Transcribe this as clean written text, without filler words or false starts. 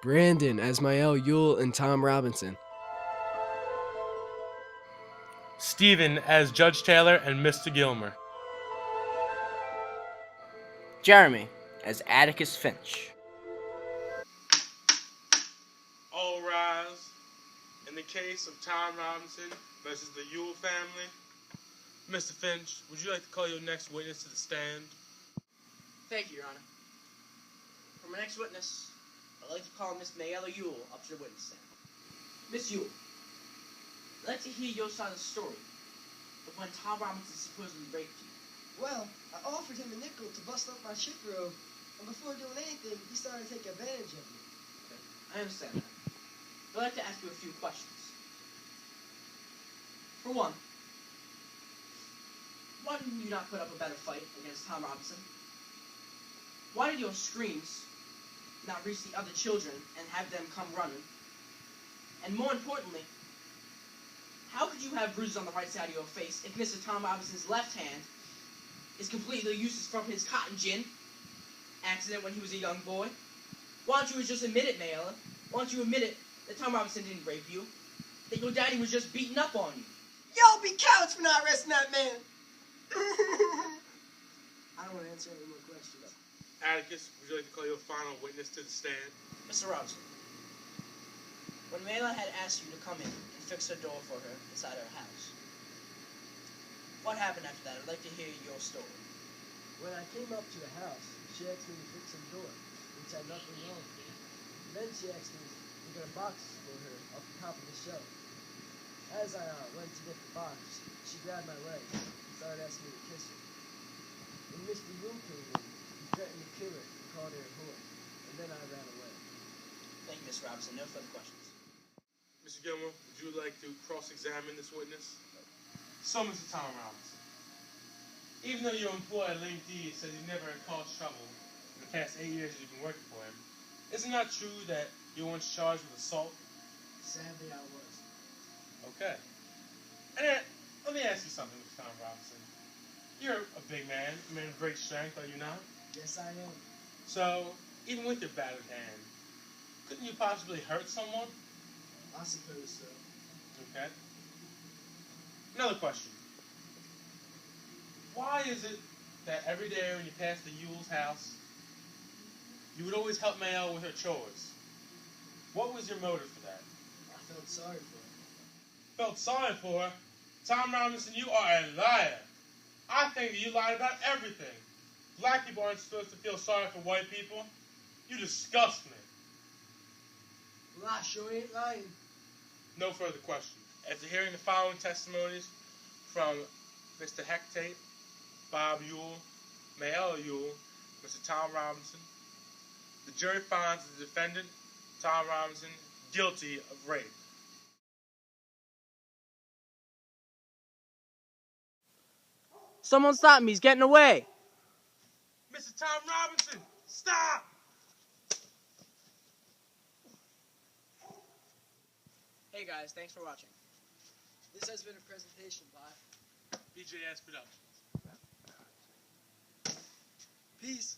Brandon as Mael Yule and Tom Robinson. Steven as Judge Taylor and Mr. Gilmer. Jeremy as Atticus Finch. All rise. In the case of Tom Robinson versus the Yule family, Mr. Finch, would you like to call your next witness to the stand? Thank you, Your Honor. For my next witness, I'd like to call Miss Mayella Yule up to the witness stand. Miss Yule, I'd like to hear your side of the story of when Tom Robinson supposedly raped you. Well, I offered him a nickel to bust up my ship robe, and before doing anything, he started to take advantage of me. Okay, I understand that. But I'd like to ask you a few questions. For one, why didn't you not put up a better fight against Tom Robinson? Why did your screams not reach the other children and have them come running? And more importantly, how could you have bruises on the right side of your face if Mr. Tom Robinson's left hand is completely useless from his cotton gin accident when he was a young boy? Why don't you just admit it, Mayella? Why don't you admit it that Tom Robinson didn't rape you? That your daddy was just beating up on you? Y'all be cowards for not arresting that man! I don't want to answer any more questions. Atticus, would you like to call your final witness to the stand? Mr. Robinson, when Mayella had asked you to come in and fix her door for her inside her house, what happened after that? I'd like to hear your story. When I came up to the house, she asked me to fix some door, which had nothing wrong with it. Then she asked me to get a box for her off the top of the shelf. As I went to get the box, she grabbed my leg and started asking me to kiss her. When Mr. Yule came in, he threatened to kill her and called her a whore, and then I ran away. Thank you, Mr. Robinson. No further questions. Mr. Gilmer, would you like to cross-examine this witness? So, Mr. Tom Robinson, even though your employer, Link D, says he never had caused trouble in the past 8 years you've been working for him, is it not true that you were once charged with assault? Sadly, I was. Okay. And then, let me ask you something, Mr. Tom Robinson. You're a big man, a man of great strength, are you not? Yes, I am. So, even with your battered hand, couldn't you possibly hurt someone? I suppose so. Okay. Another question. Why is it that every day when you pass the Yule's house, you would always help Mayelle with her chores? What was your motive for that? I felt sorry for her. Felt sorry for her? Tom Robinson, you are a liar. I think that you lied about everything. Black people aren't supposed to feel sorry for white people. You disgust me. Well, I sure ain't lying. No further questions. After hearing the following testimonies from Mr. Hectate, Bob Yule, Mayella Yule, Mr. Tom Robinson, the jury finds the defendant, Tom Robinson, guilty of rape. Someone stop me. He's getting away. Mr. Tom Robinson, stop! Hey, guys. Thanks for watching. This has been a presentation by BJS Productions. Peace.